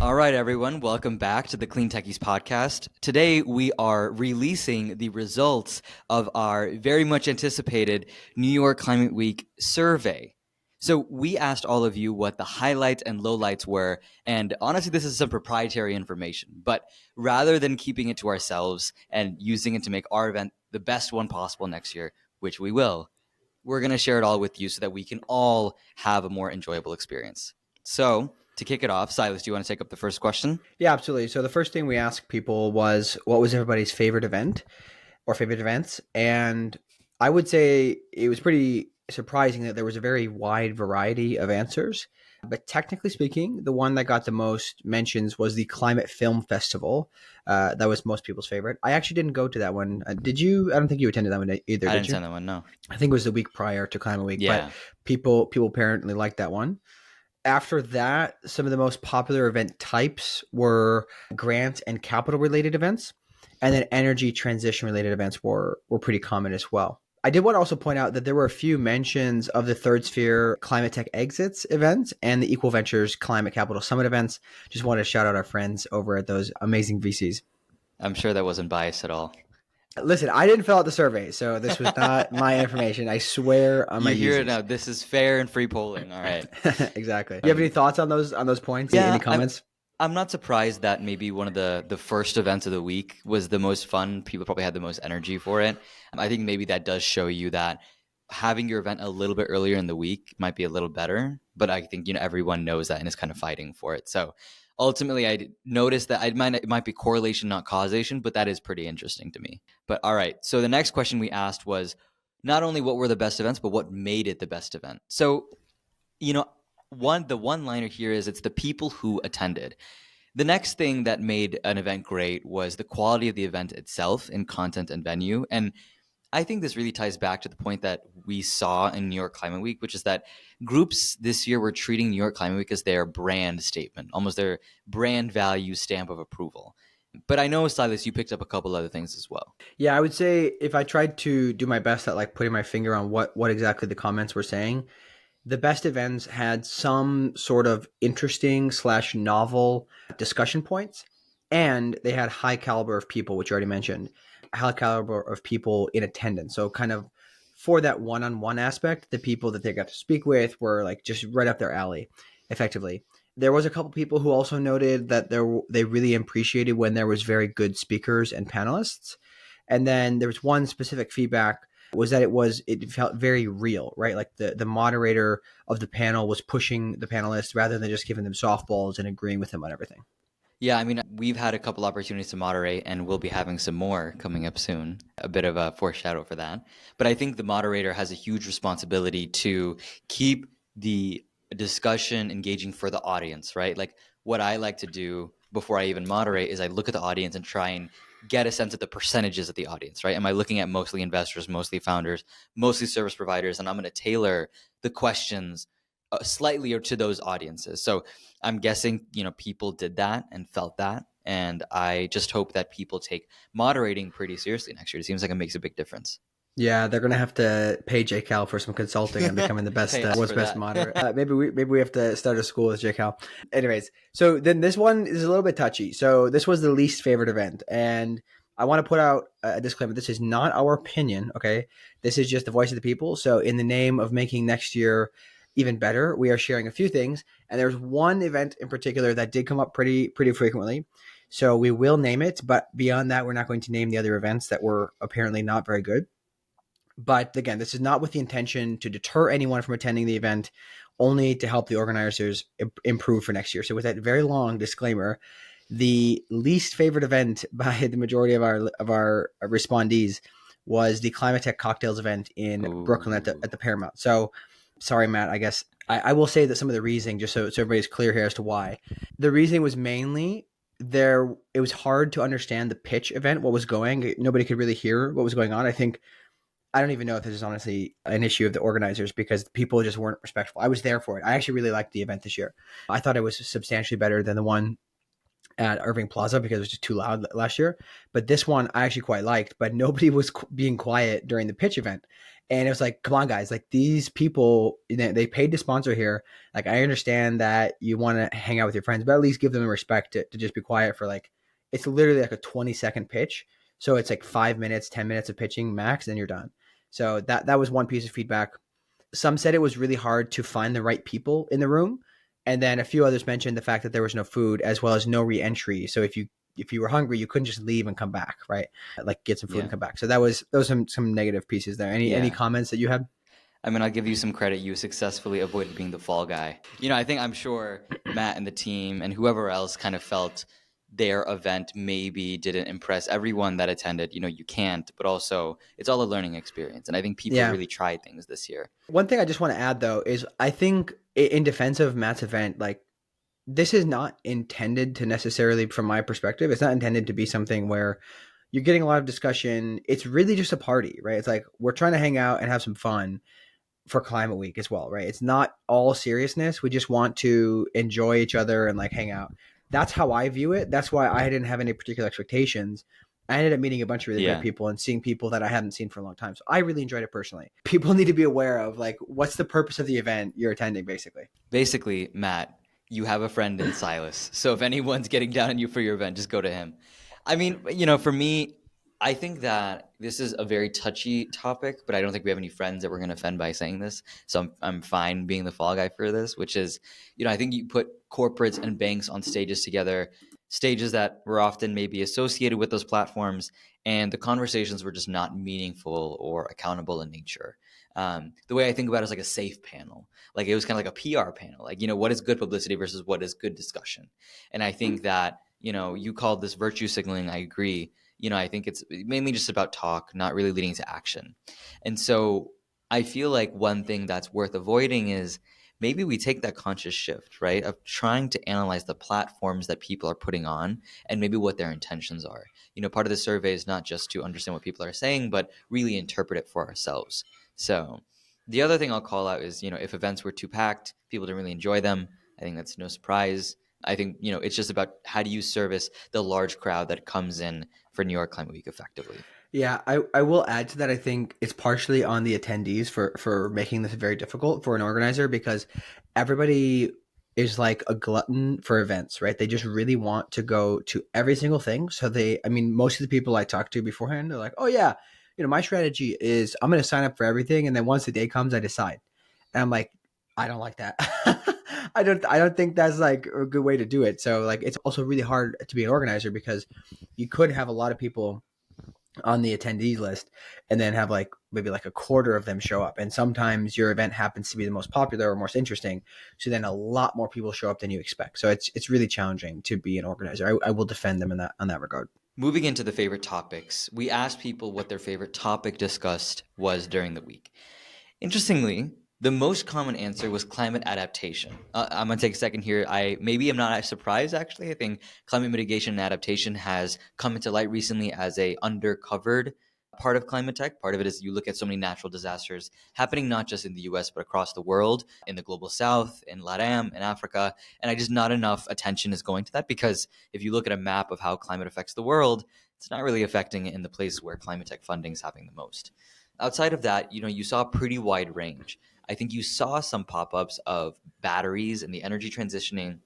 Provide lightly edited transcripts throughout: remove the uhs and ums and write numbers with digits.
All right, everyone, welcome back to the CleanTechies podcast. Today, we are releasing the results of our very much anticipated New York Climate Week survey. So we asked all of you what the highlights and lowlights were, and honestly, this is some proprietary information, but rather than keeping it to ourselves and using it to make our event the best one possible next year, which we will, we're going to share it all with you so that we can all have a more enjoyable experience. So to kick it off, Silas, do you want to take up the first question? Yeah, absolutely. So the first thing we asked people was, what was everybody's favorite event or favorite events? And I would say it was pretty surprising that there was a very wide variety of answers. But technically speaking, the one that got the most mentions was the Climate Film Festival. That was most people's favorite. I actually didn't go to that one. Did you? I don't think you attended that one either, I did didn't you? send that one, no. I think it was the week prior to Climate Week. Yeah. But people apparently liked that one. After that, some of the most popular event types were grant and capital related events, and then energy transition related events were pretty common as well. I did want to also point out that there were a few mentions of the Third Sphere Climate Tech Exits events and the Equal Ventures Climate Capital Summit events. Just wanted to shout out our friends over at those amazing VCs. I'm sure that wasn't biased at all. Listen, I didn't fill out the survey, so this was not my information. I swear on my You hear users. it now. This is fair and free polling. All right. Exactly. Do you have any thoughts on those points? Yeah, Any comments? I'm not surprised that maybe one of the first events of the week was the most fun. People probably had the most energy for it. I think maybe that does show you that having your event a little bit earlier in the week might be a little better. But I think everyone knows that and is kind of fighting for it. So ultimately, I noticed that it might be correlation, not causation, but that is pretty interesting to me. But all right, so the next question we asked was not only what were the best events, but what made it the best event. So, the one-liner here is it's the people who attended. The next thing that made an event great was the quality of the event itself in content and venue. And I think this really ties back to the point that we saw in New York Climate Week, which is that groups this year were treating New York Climate Week as their brand statement, almost their brand value stamp of approval. But I know, Silas, you picked up a couple other things as well. Yeah, I would say if I tried to do my best at like putting my finger on what exactly the comments were saying, the best events had some sort of interesting / novel discussion points, and they had high caliber of people, which you already mentioned, high caliber of people in attendance. So kind of for that one-on-one aspect, the people that they got to speak with were like just right up their alley, effectively. There was a couple people who also noted that they really appreciated when there was very good speakers and panelists. And then there was one specific feedback was that it felt very real, right? Like the moderator of the panel was pushing the panelists rather than just giving them softballs and agreeing with them on everything. Yeah, I mean, we've had a couple opportunities to moderate, and we'll be having some more coming up soon. A bit of a foreshadow for that. But I think the moderator has a huge responsibility to keep the discussion engaging for the audience, right? Like what I like to do before I even moderate is I look at the audience and try and get a sense of the percentages of the audience, right? Am I looking at mostly investors, mostly founders, mostly service providers? And I'm going to tailor the questions slightly to those audiences. So I'm guessing, people did that and felt that. And I just hope that people take moderating pretty seriously next year. It seems like it makes a big difference. Yeah, they're gonna have to pay JCal for some consulting and becoming the best world's best moderator. Maybe we have to start a school with JCal. Anyways, so then this one is a little bit touchy. So this was the least favorite event, and I want to put out a disclaimer. This is not our opinion. Okay, this is just the voice of the people. So in the name of making next year even better, we are sharing a few things. And there's one event in particular that did come up pretty frequently. So we will name it, but beyond that, we're not going to name the other events that were apparently not very good. But again, this is not with the intention to deter anyone from attending the event, only to help the organizers improve for next year. So with that very long disclaimer, the least favorite event by the majority of our respondees was the Climate Tech Cocktails event in Brooklyn at the Paramount. So sorry, Matt, I guess I will say that some of the reasoning, just so everybody's clear here as to why. The reasoning was mainly it was hard to understand the pitch event, what was going. Nobody could really hear what was going on. I don't even know if this is honestly an issue of the organizers because people just weren't respectful. I was there for it. I actually really liked the event this year. I thought it was substantially better than the one at Irving Plaza because it was just too loud last year. But this one I actually quite liked, but nobody was being quiet during the pitch event. And it was like, come on, guys, like these people, they paid to sponsor here. Like, I understand that you want to hang out with your friends, but at least give them the respect to just be quiet for like, it's literally like a 20-second pitch. So it's like 5 minutes, 10 minutes of pitching max, then you're done. So that was one piece of feedback. Some said it was really hard to find the right people in the room. And then a few others mentioned the fact that there was no food as well as no re-entry. So if you were hungry, you couldn't just leave and come back, right? Like get some food and come back. So those some negative pieces there. Any comments that you had? I mean, I'll give you some credit. You successfully avoided being the fall guy. I'm sure Matt and the team and whoever else kind of felt their event maybe didn't impress everyone that attended. You can't, but also it's all a learning experience. And I think people really tried things this year. One thing I just want to add though is I think in defense of Matt's event, like this is not intended to necessarily, from my perspective, it's not intended to be something where you're getting a lot of discussion. It's really just a party, right? It's like we're trying to hang out and have some fun for Climate Week as well, right? It's not all seriousness. We just want to enjoy each other and like hang out. That's how I view it. That's why I didn't have any particular expectations. I ended up meeting a bunch of really great people and seeing people that I hadn't seen for a long time. So I really enjoyed it personally. People need to be aware of like, what's the purpose of the event you're attending, basically. Basically, Matt, you have a friend in Silas. So if anyone's getting down on you for your event, just go to him. I mean, for me, I think that this is a very touchy topic, but I don't think we have any friends that we're going to offend by saying this. So I'm fine being the fall guy for this, which is, I think you put corporates and banks on stages together, stages that were often maybe associated with those platforms, and the conversations were just not meaningful or accountable in nature. The way I think about it is like a safe panel. Like it was kind of like a PR panel. Like, what is good publicity versus what is good discussion? And I think that, you called this virtue signaling. I agree. I think it's mainly just about talk, not really leading to action. And so I feel like one thing that's worth avoiding is maybe we take that conscious shift, right, of trying to analyze the platforms that people are putting on and maybe what their intentions are. Part of the survey is not just to understand what people are saying, but really interpret it for ourselves. So the other thing I'll call out is, if events were too packed, people didn't really enjoy them. I think that's no surprise. I think, it's just about how do you service the large crowd that comes in for New York Climate Week effectively. Yeah, I will add to that. I think it's partially on the attendees for making this very difficult for an organizer, because everybody is like a glutton for events, right? They just really want to go to every single thing. So most of the people I talked to beforehand, they're like, oh yeah, my strategy is I'm going to sign up for everything. And then once the day comes, I decide. And I'm like, I don't like that. I don't think that's like a good way to do it. So like, it's also really hard to be an organizer because you could have a lot of people on the attendees list and then have like maybe like a quarter of them show up, and sometimes your event happens to be the most popular or most interesting, so then a lot more people show up than you expect. So it's really challenging to be an organizer. I will defend them on that regard. Moving into the favorite topics, we asked people what their favorite topic discussed was during the week. Interestingly, the most common answer was climate adaptation. I'm going to take a second here. Maybe I'm not surprised, actually. I think climate mitigation and adaptation has come into light recently as a undercovered part of climate tech. Part of it is you look at so many natural disasters happening not just in the US, but across the world, in the global south, in LATAM, in Africa. And just not enough attention is going to that, because if you look at a map of how climate affects the world, it's not really affecting it in the place where climate tech funding is happening the most. Outside of that, you saw a pretty wide range. I think you saw some pop-ups of batteries and the energy transition,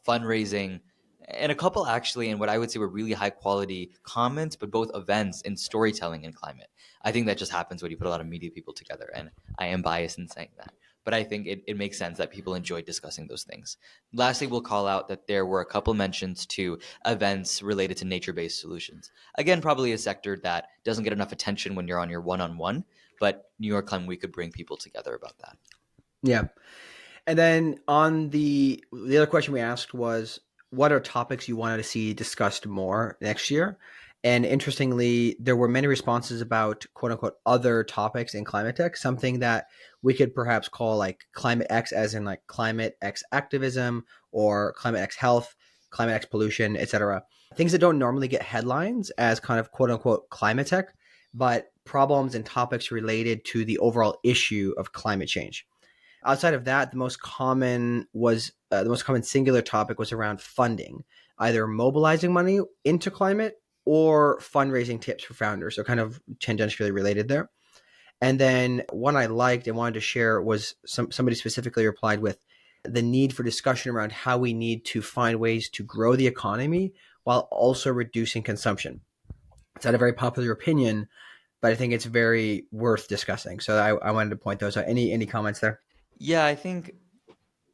fundraising, and a couple actually, and what I would say were really high quality comments, but both events and storytelling in climate. I think that just happens when you put a lot of media people together, and I am biased in saying that. But I think it makes sense that people enjoy discussing those things. Lastly, we'll call out that there were a couple mentions to events related to nature-based solutions. Again, probably a sector that doesn't get enough attention when you're on your one-on-one, but New York Climate Week could bring people together about that. Yeah. And then on the other question we asked was, what are topics you wanted to see discussed more next year? And interestingly, there were many responses about quote unquote other topics in climate tech, something that we could perhaps call like climate X, as in like climate X activism or climate X health, climate X pollution, etc. Things that don't normally get headlines as kind of quote unquote climate tech, but problems and topics related to the overall issue of climate change. Outside of that, the most common singular topic was around funding, either mobilizing money into climate or fundraising tips for founders. So kind of tangentially related there. And then one I liked and wanted to share was somebody specifically replied with the need for discussion around how we need to find ways to grow the economy while also reducing consumption. It's not a very popular opinion, but I think it's very worth discussing. So I wanted to point those out. Any comments there? Yeah, I think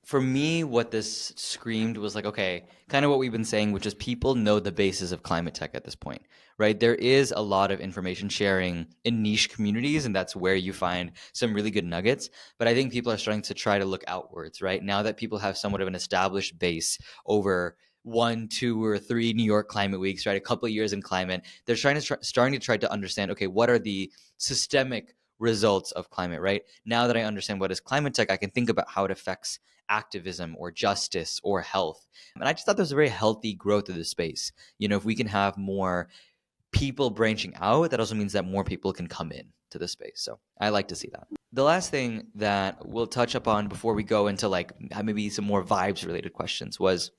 for me, what this screamed was like, okay, kind of what we've been saying, which is people know the basis of climate tech at this point, right? There is a lot of information sharing in niche communities, and that's where you find some really good nuggets. But I think people are starting to try to look outwards, right? Now that people have somewhat of an established base over 1, 2, or 3 New York climate weeks, right? A couple of years in climate, they're starting to try to understand, okay, what are the systemic results of climate, right? Now that I understand what is climate tech, I can think about how it affects activism or justice or health. And I just thought there was a very healthy growth of the space. If we can have more people branching out, that also means that more people can come in to the space. So I like to see that. The last thing that we'll touch upon before we go into like maybe some more vibes related questions was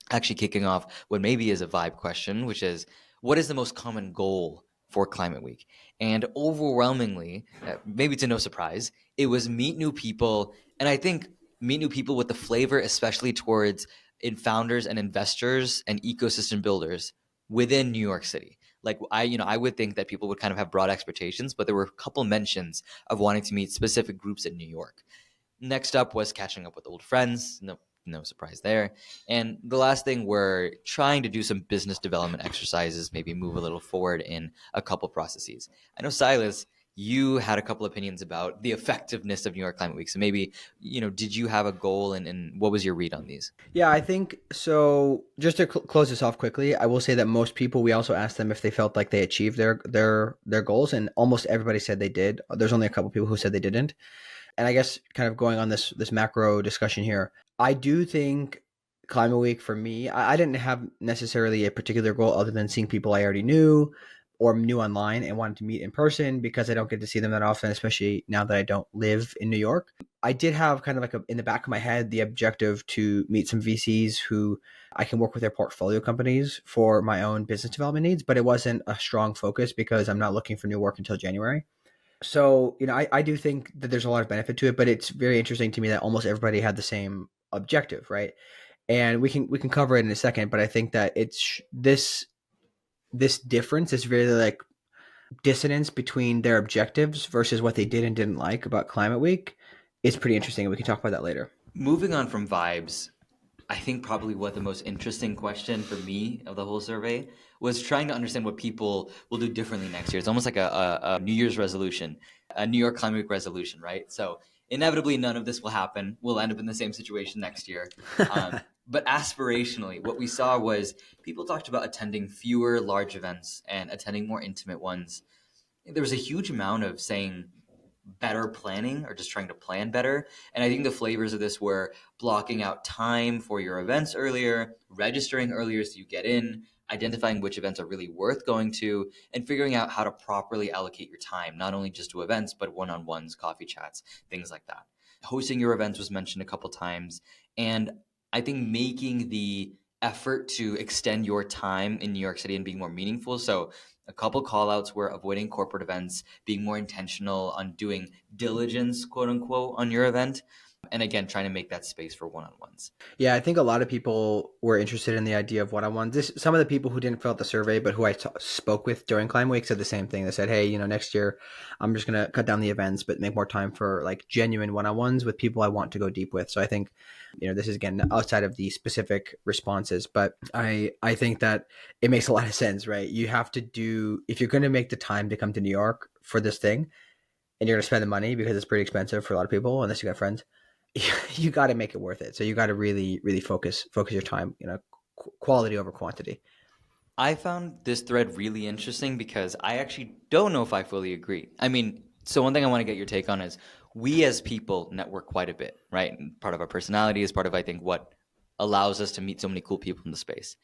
actually kicking off what maybe is a vibe question, which is what is the most common goal for Climate Week? And overwhelmingly, maybe to no surprise, it was meet new people. And I think meet new people with the flavor, especially towards founders and investors and ecosystem builders within New York City. Like I would think that people would kind of have broad expectations, but there were a couple mentions of wanting to meet specific groups in New York. Next up was catching up with old friends. No surprise there. And the last thing, we're trying to do some business development exercises, maybe move a little forward in a couple processes. I know, Silas, you had a couple opinions about the effectiveness of New York Climate Week. So maybe, did you have a goal and what was your read on these? Yeah, I think so. Just to close this off quickly, I will say that most people, we also asked them if they felt like they achieved their goals, and almost everybody said they did. There's only a couple people who said they didn't. And I guess kind of going on this macro discussion here, I do think Climate Week for me, I didn't have necessarily a particular goal other than seeing people I already knew or knew online and wanted to meet in person because I don't get to see them that often, especially now that I don't live in New York. I did have kind of like in the back of my head the objective to meet some VCs who I can work with their portfolio companies for my own business development needs, but it wasn't a strong focus because I'm not looking for new work until January. So, I do think that there's a lot of benefit to it, but it's very interesting to me that almost everybody had the same objective, right? And we can cover it in a second, but I think that it's this difference is really like dissonance between their objectives versus what they did and didn't like about Climate Week is pretty interesting, and we can talk about that later. Moving on from vibes, I think probably what the most interesting question for me of the whole survey was trying to understand what people will do differently next year. It's almost like a New Year's resolution, a New York Climate Week resolution, right? So inevitably, none of this will happen. We'll end up in the same situation next year. But aspirationally, what we saw was people talked about attending fewer large events and attending more intimate ones. There was a huge amount of saying better planning or just trying to plan better. And I think the flavors of this were blocking out time for your events earlier, registering earlier so you get in, identifying which events are really worth going to, and figuring out how to properly allocate your time, not only just to events, but one-on-ones, coffee chats, things like that. Hosting your events was mentioned a couple times. And I think making the effort to extend your time in New York City and being more meaningful. So a couple call outs were avoiding corporate events, being more intentional on doing diligence, quote unquote, on your event. And again, trying to make that space for one on ones. Yeah, I think a lot of people were interested in the idea of one-on-ones. Some of the people who didn't fill out the survey, but who I spoke with during Climate Week said the same thing. They said, "Hey, next year, I'm just gonna cut down the events, but make more time for like genuine one-on-ones with people I want to go deep with." So I think, this is again outside of the specific responses, but I think that it makes a lot of sense, right? You have to do if you're going to make the time to come to New York for this thing, and you're going to spend the money because it's pretty expensive for a lot of people, unless you got friends. You got to make it worth it. So you got to really, really focus your time, quality over quantity. I found this thread really interesting because I actually don't know if I fully agree. I mean, so one thing I want to get your take on is we as people network quite a bit, right? And part of our personality is part of, I think, what allows us to meet so many cool people in the space.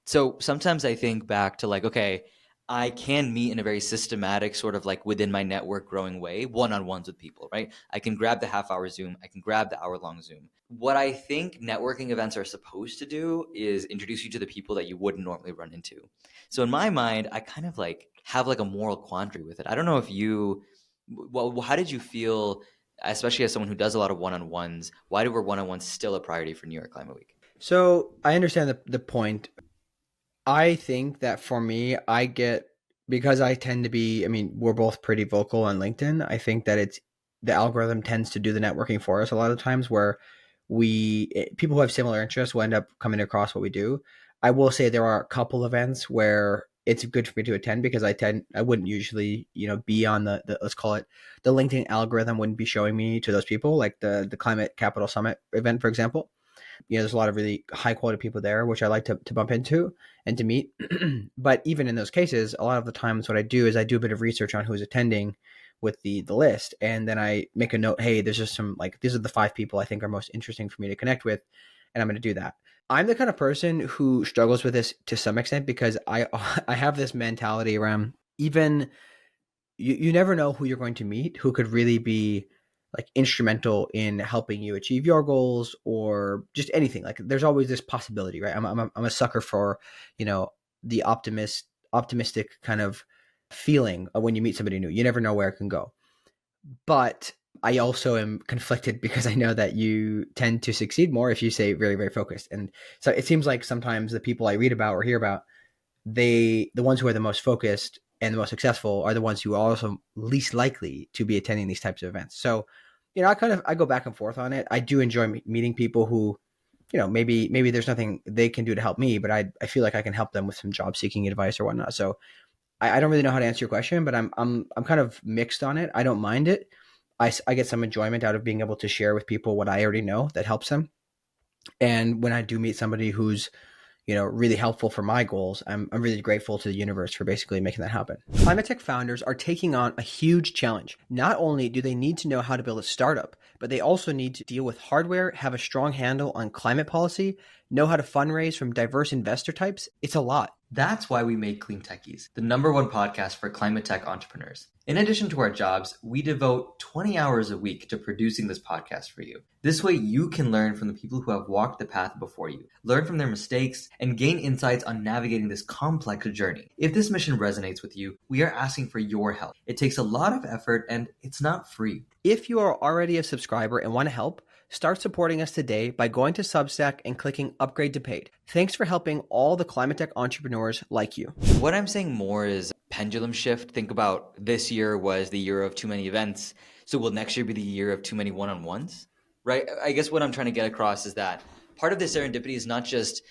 So sometimes I think back to like, okay, I can meet in a very systematic sort of like within my network growing way, one-on-ones with people, right? I can grab the half-hour Zoom. I can grab the hour-long Zoom. What I think networking events are supposed to do is introduce you to the people that you wouldn't normally run into. So in my mind, I kind of like have like a moral quandary with it. I don't know if you Well, how did you feel, especially as someone who does a lot of one-on-ones? Why were one-on-ones still a priority for New York Climate Week? So I understand the point. I think that for me, because I tend to be, I mean, we're both pretty vocal on LinkedIn. I think that the algorithm tends to do the networking for us a lot of times where people who have similar interests will end up coming across what we do. I will say there are a couple events where it's good for me to attend because I wouldn't usually, be on the let's call it the LinkedIn algorithm wouldn't be showing me to those people, like the Climate Capital Summit event, for example. There's a lot of really high quality people there, which I like to bump into and to meet. But even in those cases, a lot of the times what I do is I do a bit of research on who's attending with the list, and then I make a note, hey, there's just some, like, these are the 5 people I think are most interesting for me to connect with, and I'm going to do that. I'm the kind of person who struggles with this to some extent because I I have this mentality around, even you never know who you're going to meet who could really be like instrumental in helping you achieve your goals or just anything. Like, there's always this possibility, right? I'm a sucker for, the optimistic kind of feeling of when you meet somebody new. You never know where it can go. But I also am conflicted because I know that you tend to succeed more if you stay very, very focused. And so it seems like sometimes the people I read about or hear about, the ones who are the most focused and the most successful are the ones who are also least likely to be attending these types of events. So, I go back and forth on it. I do enjoy meeting people who, maybe there's nothing they can do to help me, but I feel like I can help them with some job seeking advice or whatnot. So I don't really know how to answer your question, but I'm kind of mixed on it. I don't mind it. I get some enjoyment out of being able to share with people what I already know that helps them. And when I do meet somebody who's, really helpful for my goals, I'm really grateful to the universe for basically making that happen. Climate tech founders are taking on a huge challenge. Not only do they need to know how to build a startup, but they also need to deal with hardware, have a strong handle on climate policy, know how to fundraise from diverse investor types. It's a lot. That's why we made CleanTechies, the #1 podcast for climate tech entrepreneurs. In addition to our jobs, we devote 20 hours a week to producing this podcast for you. This way you can learn from the people who have walked the path before you, learn from their mistakes, and gain insights on navigating this complex journey. If this mission resonates with you, we are asking for your help. It takes a lot of effort and it's not free. If you are already a subscriber and want to help, start supporting us today by going to Substack and clicking Upgrade to Paid. Thanks for helping all the climate tech entrepreneurs like you. What I'm saying more is pendulum shift. Think about this year was the year of too many events. So will next year be the year of too many one-on-ones? Right? I guess what I'm trying to get across is that part of this serendipity is not just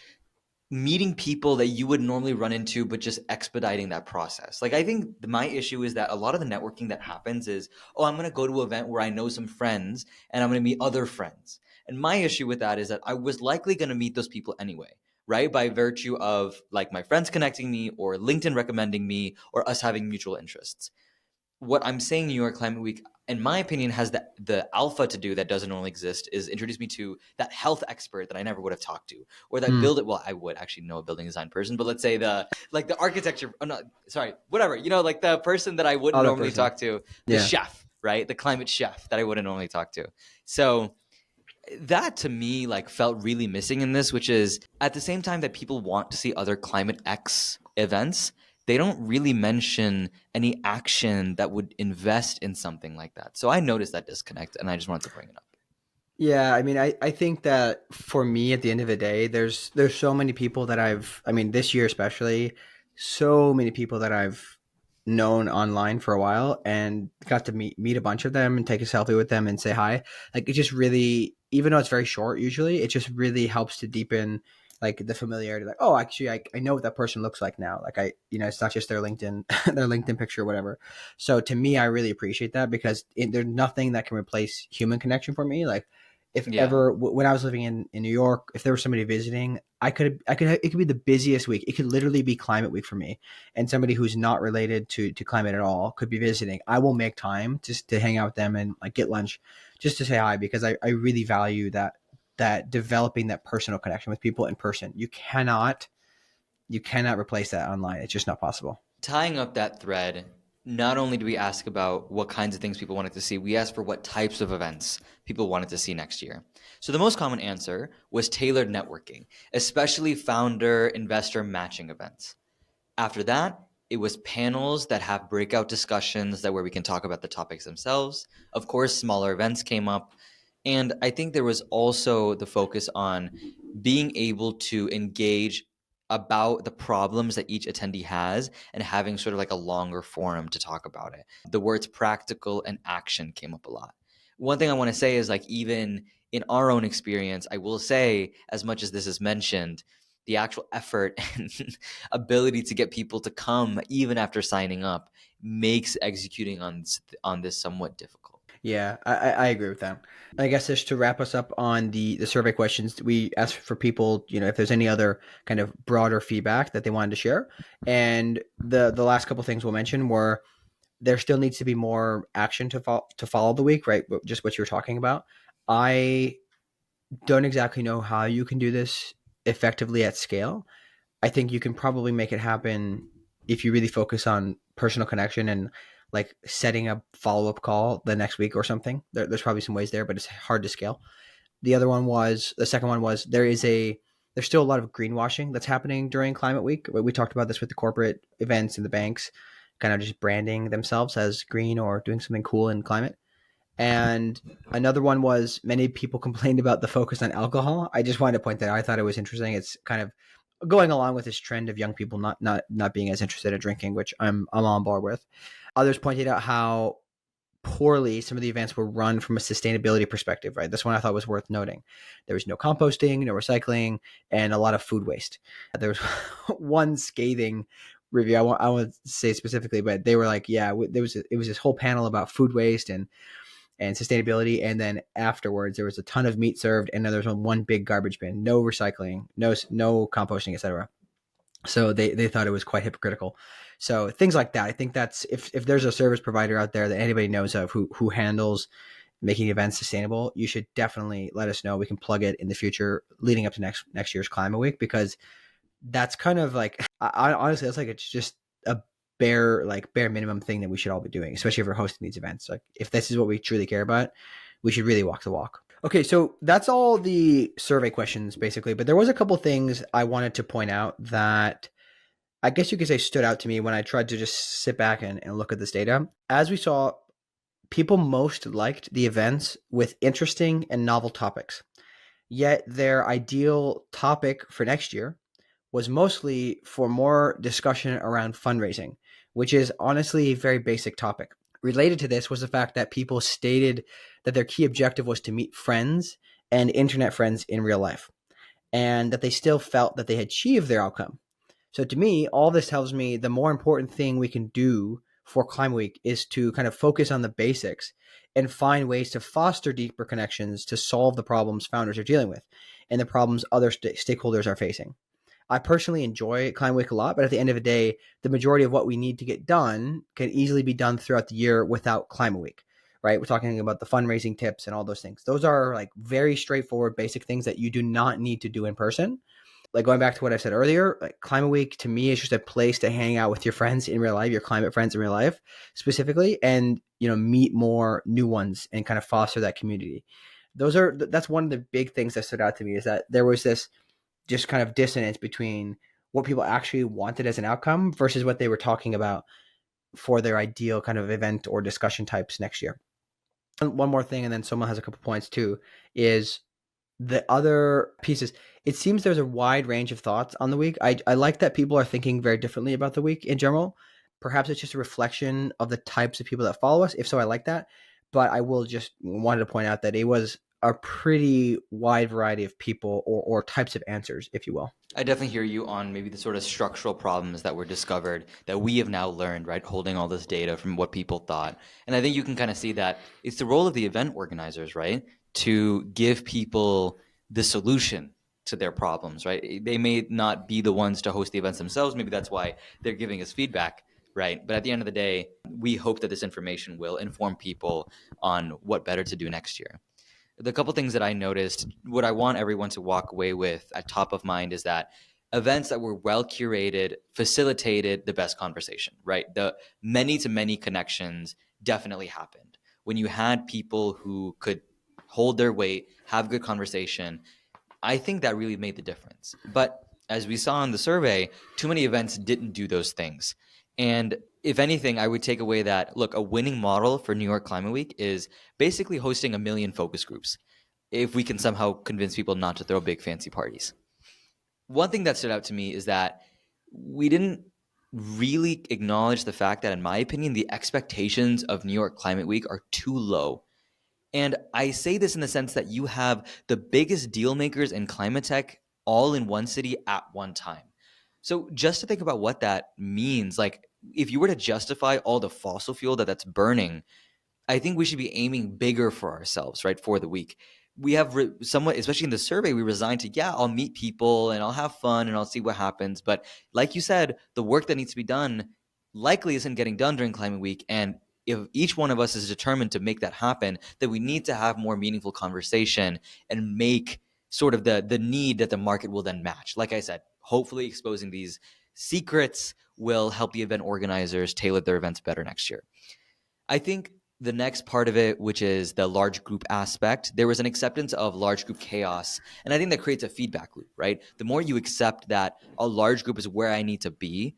meeting people that you would normally run into, but just expediting that process. Like, I think my issue is that a lot of the networking that happens is, oh, I'm going to go to an event where I know some friends and I'm going to meet other friends. And my issue with that is that I was likely going to meet those people anyway, right? By virtue of like my friends connecting me or LinkedIn recommending me or us having mutual interests. What I'm saying New York Climate Week, in my opinion, has the alpha to do that doesn't only exist is introduce me to that health expert that I never would have talked to, or that build it. Well, I would actually know a building design person, but let's say the architecture. Oh, no, sorry, whatever. Like the person that I wouldn't normally talk to, the chef, right? The climate chef that I wouldn't normally talk to. So that to me felt really missing in this, which is at the same time that people want to see other climate X events, they don't really mention any action that would invest in something like that. So I noticed that disconnect and I just wanted to bring it up. Yeah, I mean, I think that for me, at the end of the day, there's so many people that this year especially, so many people that I've known online for a while and got to meet a bunch of them and take a selfie with them and say hi. Like, it just really, even though it's very short usually, it just really helps to deepen like the familiarity. Like, oh, actually, I know what that person looks like now. Like, it's not just their LinkedIn their LinkedIn picture or whatever. So to me, I really appreciate that because there's nothing that can replace human connection for me. Like, if ever, when I was living in New York, if there was somebody visiting, it could be the busiest week. It could literally be Climate Week for me, and somebody who's not related to climate at all could be visiting. I will make time just to hang out with them and like get lunch, just to say hi, because I really value that developing that personal connection with people in person. You cannot replace that online. It's just not possible. Tying up that thread, not only do we ask about what kinds of things people wanted to see, we asked for what types of events people wanted to see next year. So the most common answer was tailored networking, especially founder investor matching events. After that, It was panels that have breakout discussions where we can talk about the topics themselves. Of course, smaller events came up. And I think there was also the focus on being able to engage about the problems that each attendee has and having sort of like a longer forum to talk about it. The words practical and action came up a lot. One thing I want to say is like, even in our own experience, I will say, as much as this is mentioned, the actual effort and ability to get people to come even after signing up makes executing on this somewhat difficult. Yeah, I agree with that. I guess just to wrap us up on the survey questions, we asked for people, if there's any other kind of broader feedback that they wanted to share. And the last couple things we'll mention were there still needs to be more action to follow the week, right? Just what you were talking about. I don't exactly know how you can do this effectively at scale. I think you can probably make it happen if you really focus on personal connection and like setting a follow-up call the next week or something. There's probably some ways there, but it's hard to scale. The second one was there's still a lot of greenwashing that's happening during Climate Week. We talked about this with the corporate events and the banks, kind of just branding themselves as green or doing something cool in climate. And another one was many people complained about the focus on alcohol. I just wanted to point that out. I thought it was interesting. It's kind of going along with this trend of young people not being as interested in drinking, which I'm on board with. Others pointed out how poorly some of the events were run from a sustainability perspective, right? This one I thought was worth noting. There was no composting, no recycling, and a lot of food waste. There was one scathing review. I won't say specifically, but they were like, yeah, it was this whole panel about food waste and sustainability, and then afterwards there was a ton of meat served, and then there was one big garbage bin, no recycling, no composting, etc. So they thought it was quite hypocritical. So things like that. I think that's if there's a service provider out there that anybody knows of who handles making events sustainable, you should definitely let us know. We can plug it in the future leading up to next year's Climate Week, because that's kind of like, honestly, it's like, it's just a bare minimum thing that we should all be doing, especially if we're hosting these events. Like, if this is what we truly care about, we should really walk the walk. Okay, so that's all the survey questions basically, but there was a couple things I wanted to point out that I guess you could say stood out to me when I tried to just sit back and look at this data. As we saw, people most liked the events with interesting and novel topics, yet their ideal topic for next year was mostly for more discussion around fundraising, which is honestly a very basic topic. Related to this was the fact that people stated that their key objective was to meet friends and internet friends in real life, and that they still felt that they had achieved their outcome. So to me, all this tells me the more important thing we can do for Climate Week is to kind of focus on the basics and find ways to foster deeper connections to solve the problems founders are dealing with and the problems other stakeholders are facing. I personally enjoy Climate Week a lot, but at the end of the day, the majority of what we need to get done can easily be done throughout the year without Climate Week, right? We're talking about the fundraising tips and all those things. Those are like very straightforward, basic things that you do not need to do in person. Like, going back to what I said earlier, like, Climate Week to me is just a place to hang out with your friends in real life, your climate friends in real life specifically, and meet more new ones and kind of foster that community. That's one of the big things that stood out to me, is that there was this just kind of dissonance between what people actually wanted as an outcome versus what they were talking about for their ideal kind of event or discussion types next year. And one more thing, and then someone has a couple points too, is the other pieces. It seems there's a wide range of thoughts on the week. I like that people are thinking very differently about the week in general. Perhaps it's just a reflection of the types of people that follow us. If so, I like that. But I will just wanted to point out that it was a pretty wide variety of people or types of answers, if you will. I definitely hear you on maybe the sort of structural problems that were discovered that we have now learned, right? Holding all this data from what people thought. And I think you can kind of see that it's the role of the event organizers, right? To give people the solution to their problems, right? They may not be the ones to host the events themselves. Maybe that's why they're giving us feedback, right? But at the end of the day, we hope that this information will inform people on what better to do next year. The couple things that I noticed, what I want everyone to walk away with at top of mind is that events that were well curated facilitated the best conversation, right? The many to many connections definitely happened. When you had people who could hold their weight, have good conversation, I think that really made the difference. But as we saw in the survey, too many events didn't do those things. And if anything, I would take away that, look, a winning model for New York Climate Week is basically hosting 1 million focus groups if we can somehow convince people not to throw big fancy parties. One thing that stood out to me is that we didn't really acknowledge the fact that, in my opinion, the expectations of New York Climate Week are too low. And I say this in the sense that you have the biggest deal makers in climate tech all in one city at one time. So just to think about what that means, like if you were to justify all the fossil fuel that's burning, I think we should be aiming bigger for ourselves, right, for the week. We have somewhat, especially in the survey, we resigned to, yeah, I'll meet people and I'll have fun and I'll see what happens. But like you said, the work that needs to be done likely isn't getting done during Climate Week. And if each one of us is determined to make that happen, then we need to have more meaningful conversation and make sort of the need that the market will then match. Like I said, hopefully exposing these secrets will help the event organizers tailor their events better next year. I think the next part of it, which is the large group aspect, there was an acceptance of large group chaos. And I think that creates a feedback loop, right? The more you accept that a large group is where I need to be,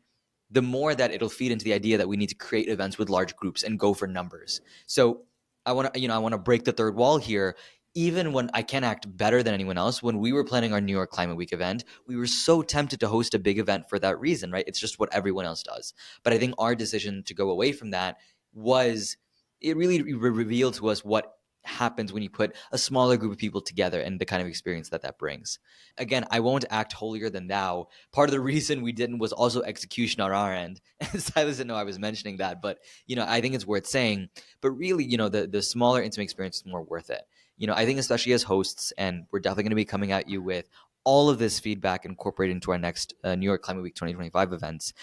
the more that it'll feed into the idea that we need to create events with large groups and go for numbers. So I want to break the third wall here. Even when I can act better than anyone else, when we were planning our New York Climate Week event, we were so tempted to host a big event for that reason, right? It's just what everyone else does. But I think our decision to go away from that was, it really revealed to us what happens when you put a smaller group of people together and the kind of experience that brings. Again, I won't act holier than thou. Part of the reason we didn't was also execution on our end. Silas didn't know I was mentioning that, but I think it's worth saying. But really, the smaller intimate experience is more worth it. I think especially as hosts, and we're definitely going to be coming at you with all of this feedback incorporated into our next New York Climate Week 2025 events.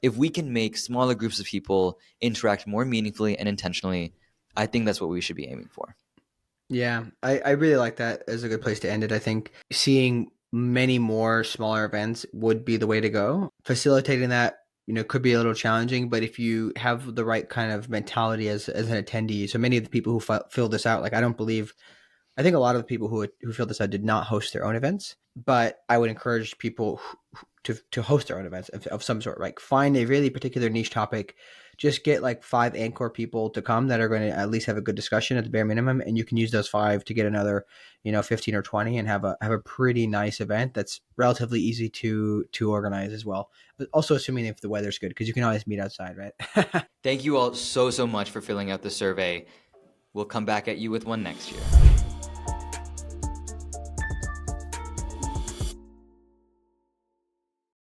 If we can make smaller groups of people interact more meaningfully and intentionally, I think that's what we should be aiming for. Yeah, I really like that as a good place to end it. I think seeing many more smaller events would be the way to go. Facilitating that, could be a little challenging, but if you have the right kind of mentality as an attendee, so many of the people who fill this out, like I think a lot of the people who filled this out did not host their own events, but I would encourage people to host their own events of some sort. Like find a really particular niche topic, just get like 5 anchor people to come that are going to at least have a good discussion at the bare minimum, and you can use those 5 to get another 15 or 20 and have a pretty nice event that's relatively easy to organize as well. But also assuming if the weather's good, because you can always meet outside, right? Thank you all so much for filling out the survey. We'll come back at you with one next year.